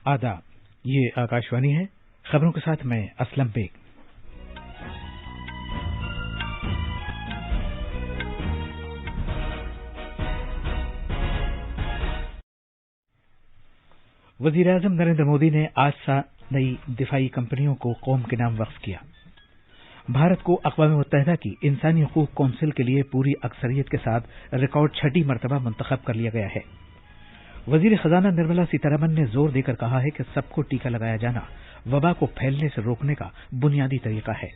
आदाब, ये आकाशवाणी है। खबरों के साथ मैं असलम बेग। वज़ीर-ए-आज़म नरेंद्र मोदी ने आज 7 नई दिफाई कंपनियों को कौम के नाम वक्फ किया। भारत को अक़वाम मुत्तहिदा की इंसानी हकूक़ कौंसिल के लिए पूरी अक्सरियत के साथ रिकॉर्ड 6ठी मरतबा मुंतखब कर लिया गया है। वज़ीर ख़ज़ाना निर्मला सीतारमण ने जोर देकर कहा है कि सबको टीका लगाया जाना वबा को फैलने से रोकने का बुनियादी तरीका है।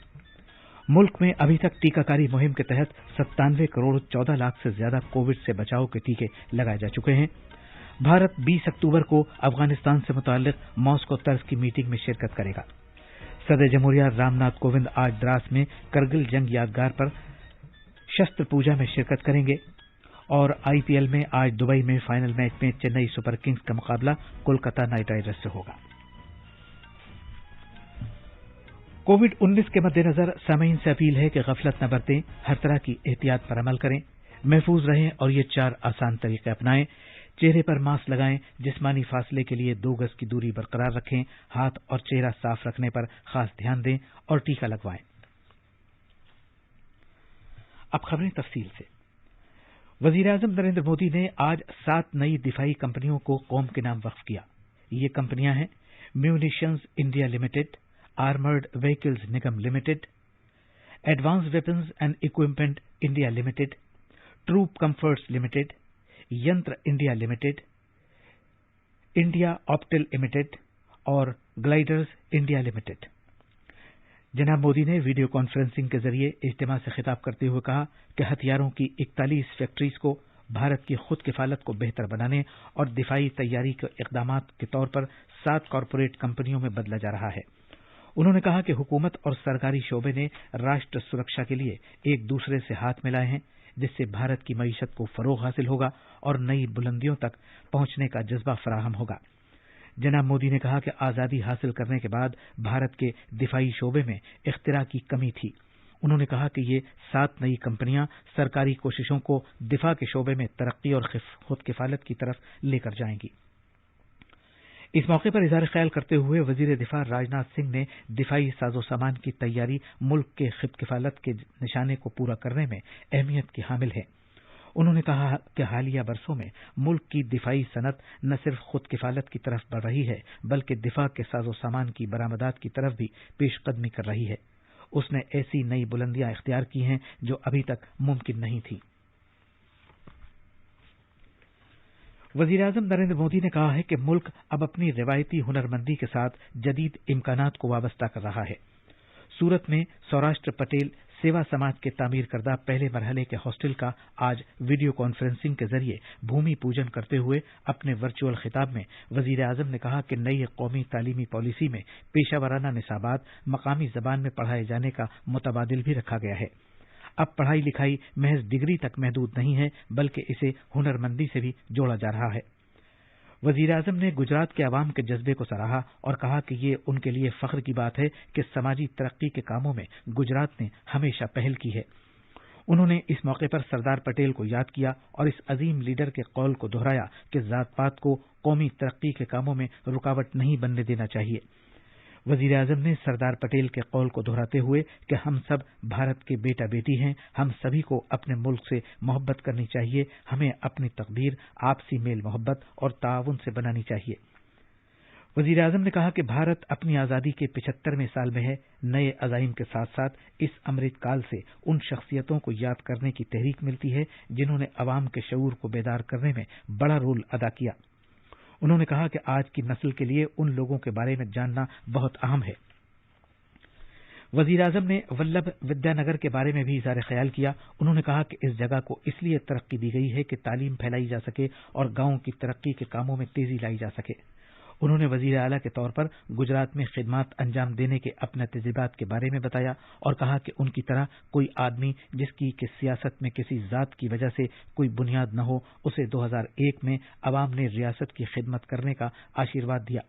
मुल्क में अभी तक टीकाकारी मुहिम के तहत 97 करोड़ 14 लाख से ज्यादा कोविड से बचाव के टीके लगाए जा चुके हैं। भारत 20 अक्टूबर को अफगानिस्तान से मुताल्लिक मॉस्को तर्ज की मीटिंग में शिरकत करेगा। सदर जमहूरिया रामनाथ कोविंद आज द्रास में करगिल जंग यादगार पर शस्त्र पूजा में शिरकत करेंगे और आईपीएल में आज दुबई में फाइनल मैच में चेन्नई सुपर किंग्स का मुकाबला कोलकाता नाइट राइडर्स से होगा। कोविड-19 के मद्देनजर सामीन से अपील है कि गफलत न बरतें, हर तरह की एहतियात पर अमल करें, महफूज रहें और ये 4 आसान तरीके अपनाएं। चेहरे पर मास्क लगाएं, जिस्मानी फासले के लिए 2 गज की दूरी बरकरार रखें, हाथ और चेहरा साफ रखने पर खास ध्यान दें और टीका लगवाएं। अब खबरें तफसील से। वज़ीर-ए-आज़म नरेंद्र मोदी ने आज 7 नई दिफाई कंपनियों को कौम के नाम वक्फ किया। ये कंपनियां हैं Munitions India Limited, Armoured Vehicles Nigam Limited, Advance Weapons and Equipment India Limited, Troop Comforts Limited, Yantra India Limited, India Optel Limited और ग्लाइडर्स इंडिया लिमिटेड। जनाब मोदी ने वीडियो कॉन्फ्रेंसिंग के जरिए इज्तिमा से खिताब करते हुए कहा कि हथियारों की 41 फैक्ट्रीज को भारत की खुद किफालत को बेहतर बनाने और दिफाई तैयारी के इकदाम के तौर पर 7 कॉरपोरेट कंपनियों में बदला जा रहा है। उन्होंने कहा कि हुकूमत और सरकारी शोबे ने राष्ट्र सुरक्षा के लिए एक दूसरे से हाथ मिलाए हैं, जिससे भारत की मईशत को फरोग हासिल होगा और नई बुलंदियों तक पहुंचने का जज्बा फराहम होगा। जनाब मोदी ने कहा कि आजादी हासिल करने के बाद भारत के दिफाई शोबे में इख्तिरा की कमी थी। उन्होंने कहा कि ये 7 नई कंपनियां सरकारी कोशिशों को दिफा के शोबे में तरक्की और खुद किफालत की तरफ लेकर जाएंगी। इस मौके पर इज़हार ख्याल करते हुए वजीर दिफा राजनाथ सिंह ने दिफाई साजो सामान की तैयारी मुल्क के खुद किफालत के निशाने को पूरा करने में अहमियत की हामिल है। उन्होंने कहा कि हालिया बरसों में मुल्क की दिफाई सनत न सिर्फ खुद किफालत की तरफ बढ़ रही है, बल्कि दिफा के साजो सामान की बरामदात की तरफ भी पेशकदमी कर रही है। उसने ऐसी नई बुलंदियां इख्तियार की हैं जो अभी तक मुमकिन नहीं थी। वज़ीर-ए-आज़म नरेंद्र मोदी ने कहा है कि मुल्क अब अपनी रिवायती हुनरमंदी के साथ जदीद इम्कानात को वाबस्ता कर रहा है। सूरत में सौराष्ट्र पटेल सेवा समाज के तामीर करदा पहले मरहले के हॉस्टल का आज वीडियो कॉन्फ्रेंसिंग के जरिए भूमि पूजन करते हुए अपने वर्चुअल खिताब में वज़ीर-ए-आज़म ने कहा कि नई कौमी तालीमी पॉलिसी में पेशावराना निसाबात मकामी जबान में पढ़ाए जाने का मुतबादिल भी रखा गया है। अब पढ़ाई लिखाई महज डिग्री तक महदूद नहीं है, बल्कि इसे हुनरमंदी से भी जोड़ा जा रहा है। वज़ीर-ए-आज़म ने गुजरात के अवाम के जज्बे को सराहा और कहा कि ये उनके लिए फख्र की बात है कि समाजी तरक्की के कामों में गुजरात ने हमेशा पहल की है। उन्होंने इस मौके पर सरदार पटेल को याद किया और इस अजीम लीडर के कौल को दोहराया कि जात पात को कौमी तरक्की के कामों में रुकावट नहीं बनने देना चाहिए। वज़ीर-ए-आज़म ने सरदार पटेल के कौल को दोहराते हुए कि हम सब भारत के बेटा बेटी हैं, हम सभी को अपने मुल्क से मोहब्बत करनी चाहिए, हमें अपनी तकदीर आपसी मेल मोहब्बत और ताउन से बनानी चाहिए। वज़ीर-ए-आज़म ने कहा कि भारत अपनी आज़ादी के 75वें साल में है। नए अज़ाइम के साथ साथ इस अमृत काल से उन शख्सियतों को याद करने की तहरीक मिलती है जिन्होंने अवाम के शऊर को बेदार करने में बड़ा रोल अदा किया। उन्होंने कहा कि आज की नस्ल के लिए उन लोगों के बारे में जानना बहुत अहम है। वज़ीर-ए-आज़म ने वल्लभ विद्यानगर के बारे में भी इज़हार ख्याल किया। उन्होंने कहा कि इस जगह को इसलिए तरक्की दी गई है कि तालीम फैलाई जा सके और गांवों की तरक्की के कामों में तेजी लाई जा सके। उन्होंने वज़ीर आला के तौर पर गुजरात में खिदमत अंजाम देने के अपने तजुर्बात के बारे में बताया और कहा कि उनकी तरह कोई आदमी जिसकी कि सियासत में किसी जात की वजह से कोई बुनियाद न हो, उसे 2001 में अवाम ने रियासत की खिदमत करने का आशीर्वाद दिया।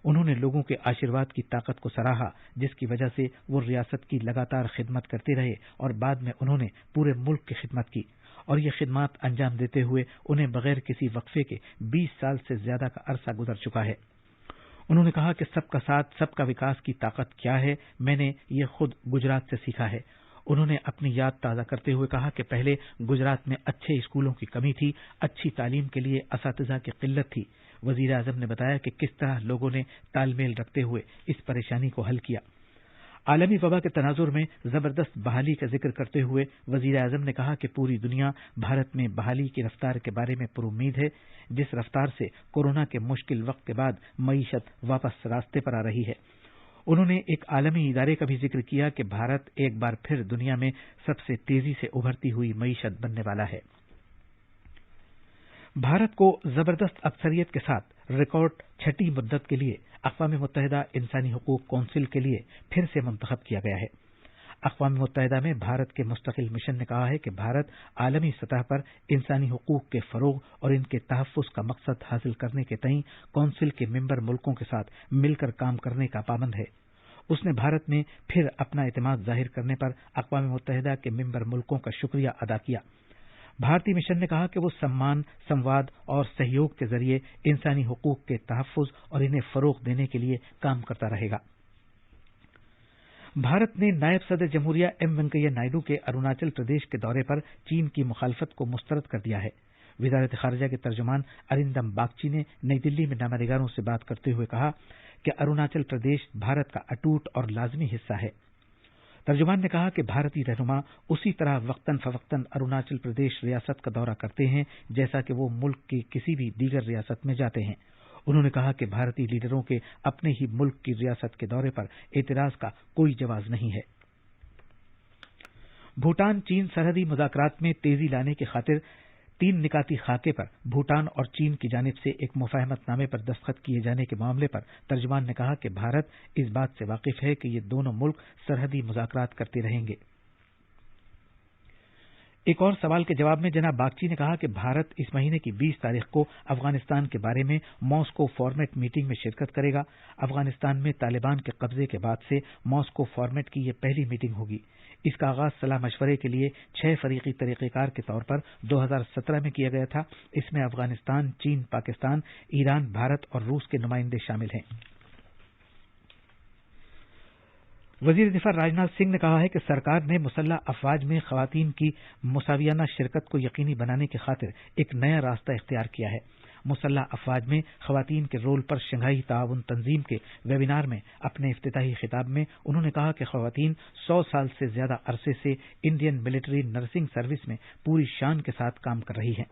उन्होंने लोगों के आशीर्वाद की ताकत को सराहा, जिसकी वजह से वो रियासत की लगातार खिदमत करते रहे और बाद में उन्होंने पूरे मुल्क की खिदमत की और ये खिदमत अंजाम देते हुए उन्हें बगैर किसी वक्फे के 20 साल से ज्यादा का अरसा गुजर चुका है। انہوں نے کہا کہ سب کا ساتھ سب کا وکاس کی طاقت کیا ہے، میں نے یہ خود گجرات سے سیکھا ہے۔ انہوں نے اپنی یاد تازہ کرتے ہوئے کہا کہ پہلے گجرات میں اچھے اسکولوں کی کمی تھی، اچھی تعلیم کے لیے اساتذہ کی قلت تھی۔ وزیر اعظم نے بتایا کہ کس طرح لوگوں نے تال میل رکھتے ہوئے اس پریشانی کو حل کیا۔ عالمی وبا کے تناظر میں زبردست بحالی کا ذکر کرتے ہوئے وزیر اعظم نے کہا کہ پوری دنیا بھارت میں بحالی کی رفتار کے بارے میں پر امید ہے، جس رفتار سے کورونا کے مشکل وقت کے بعد معیشت واپس راستے پر آ رہی ہے۔ انہوں نے ایک عالمی ادارے کا بھی ذکر کیا کہ بھارت ایک بار پھر دنیا میں سب سے تیزی سے ابھرتی ہوئی معیشت بننے والا ہے۔ بھارت کو زبردست اکثریت کے ساتھ ریکارڈ چھٹی مدت کے لیے اقوام متحدہ انسانی حقوق کونسل کے لیے پھر سے منتخب کیا گیا ہے۔ اقوام متحدہ میں بھارت کے مستقل مشن نے کہا ہے کہ بھارت عالمی سطح پر انسانی حقوق کے فروغ اور ان کے تحفظ کا مقصد حاصل کرنے کے تئیں کونسل کے ممبر ملکوں کے ساتھ مل کر کام کرنے کا پابند ہے۔ اس نے بھارت میں پھر اپنا اعتماد ظاہر کرنے پر اقوام متحدہ کے ممبر ملکوں کا شکریہ ادا کیا۔ بھارتی مشن نے کہا کہ وہ سمان، سمواد اور سہیوگ کے ذریعے انسانی حقوق کے تحفظ اور انہیں فروغ دینے کے لیے کام کرتا رہے گا۔ بھارت نے نائب صدر جمہوریہ ایم وینکیا نائیڈو کے اروناچل پردیش کے دورے پر چین کی مخالفت کو مسترد کر دیا ہے۔ وزارت خارجہ کے ترجمان ارندم باگچی نے نئی دلی میں نامہ نگاروں سے بات کرتے ہوئے کہا کہ اروناچل پردیش بھارت کا اٹوٹ اور لازمی حصہ ہے۔ ترجمان نے کہا کہ بھارتی رہنما اسی طرح وقتاً فوقتاً اروناچل پردیش ریاست کا دورہ کرتے ہیں جیسا کہ وہ ملک کی کسی بھی دیگر ریاست میں جاتے ہیں۔ انہوں نے کہا کہ بھارتی لیڈروں کے اپنے ہی ملک کی ریاست کے دورے پر اعتراض کا کوئی جواز نہیں ہے۔ بھوٹان چین سرحدی مذاکرات میں تیزی لانے کی خاطر 3 نکاتی خاکے پر بھوٹان اور چین کی جانب سے ایک مفاہمت نامے پر دستخط کیے جانے کے معاملے پر ترجمان نے کہا کہ بھارت اس بات سے واقف ہے کہ یہ دونوں ملک سرحدی مذاکرات کرتے رہیں گے۔ ایک اور سوال کے جواب میں جناب باگچی نے کہا کہ بھارت اس مہینے کی 20 تاریخ کو افغانستان کے بارے میں ماسکو فارمیٹ میٹنگ میں شرکت کرے گا۔ افغانستان میں طالبان کے قبضے کے بعد سے ماسکو فارمیٹ کی یہ پہلی میٹنگ ہوگی۔ اس کا آغاز صلاح مشورے کے لیے 6 فریقی طریقہ کار کے طور پر 2017 میں کیا گیا تھا۔ اس میں افغانستان، چین، پاکستان، ایران، بھارت اور روس کے نمائندے شامل ہیں۔ وزیر دفاع راجناتھ سنگھ نے کہا ہے کہ سرکار نے مسلح افواج میں خواتین کی مساویانہ شرکت کو یقینی بنانے کی خاطر ایک نیا راستہ اختیار کیا ہے۔ مسلح افواج میں خواتین کے رول پر شنگھائی تعاون تنظیم کے ویبینار میں اپنے افتتاحی خطاب میں انہوں نے کہا کہ خواتین 100 سال سے زیادہ عرصے سے انڈین ملٹری نرسنگ سروس میں پوری شان کے ساتھ کام کر رہی ہیں۔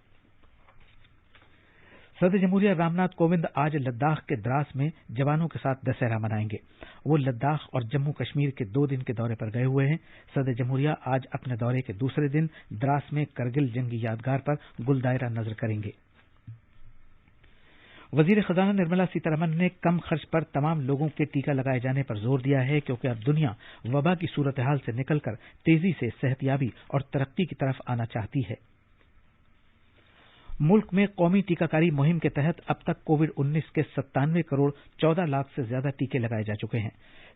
صدر جمہوریہ رام ناتھ کووند آج لداخ کے دراس میں جوانوں کے ساتھ دسہرہ منائیں گے۔ وہ لداخ اور جموں کشمیر کے 2 دن کے دورے پر گئے ہوئے ہیں۔ صدر جمہوریہ آج اپنے دورے کے دوسرے دن دراس میں کرگل جنگی یادگار پر گل دائرہ نظر کریں گے۔ وزیر خزانہ نرملا سیتارمن نے کم خرچ پر تمام لوگوں کے ٹیکہ لگائے جانے پر زور دیا ہے کیونکہ اب دنیا وبا کی صورتحال سے نکل کر تیزی سے صحت یابی اور ترقی کی طرف آنا چاہتی ہے۔ ملک میں قومی ٹیکہ کاری مہم کے تحت اب تک کووڈ-19 کے 97 کروڑ 14 لاکھ سے زیادہ ٹیکے لگائے جا چکے ہیں۔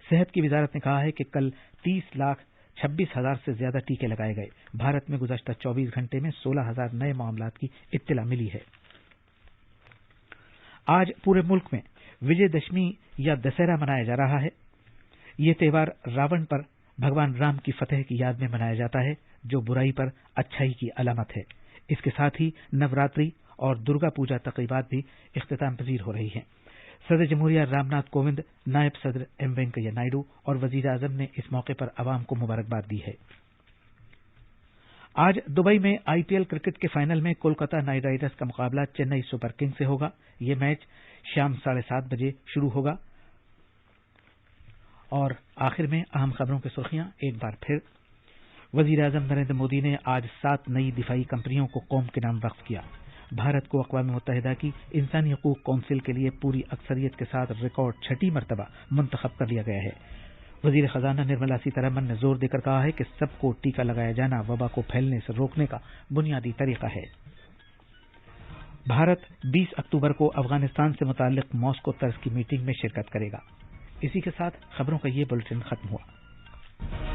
صحت کی وزارت نے کہا ہے کہ کل 30 لاکھ 26 ہزار سے زیادہ ٹیکے لگائے گئے۔ بھارت میں گزشتہ 24 گھنٹے میں 16 ہزار نئے معاملات کی اطلاع ملی ہے۔ آج پورے ملک میں وجے دشمی یا دسہرہ منایا جا رہا ہے۔ یہ تہوار راون پر بھگوان رام کی فتح کی یاد میں منایا جاتا ہے جو برائی پر اچھائی کی علامت ہے۔ اس کے ساتھ ہی نوراتری اور درگا پوجا تقریبات بھی اختتام پذیر ہو رہی ہیں۔ صدر جمہوریہ رام ناتھ کووند، نائب صدر ایم وینکیا نائیڈو اور وزیر اعظم نے اس موقع پر عوام کو مبارکباد دی ہے۔ آج دبئی میں آئی پی ایل کرکٹ کے فائنل میں کولکتہ نائٹ رائڈرز کا مقابلہ چنئی سپر کنگ سے ہوگا۔ یہ میچ شام 7:30 بجے شروع ہوگا۔ اور آخر میں اہم خبروں کی سرخیاں ایک بار پھر۔ وزیر اعظم نریندر مودی نے آج 7 نئی دفاعی کمپنیوں کو قوم کے نام وقف کیا۔ بھارت کو اقوام متحدہ کی انسانی حقوق کونسل کے لیے پوری اکثریت کے ساتھ ریکارڈ 6 مرتبہ منتخب کر لیا گیا ہے۔ وزیر خزانہ نرملا سیتارمن نے زور دے کر کہا ہے کہ سب کو ٹیکہ لگایا جانا وبا کو پھیلنے سے روکنے کا بنیادی طریقہ ہے۔ بھارت 20 اکتوبر کو افغانستان سے متعلق ماسکو طرز کی میٹنگ میں شرکت کرے گا۔ اسی کے ساتھ خبروں کا یہ بلٹن ختم ہوا۔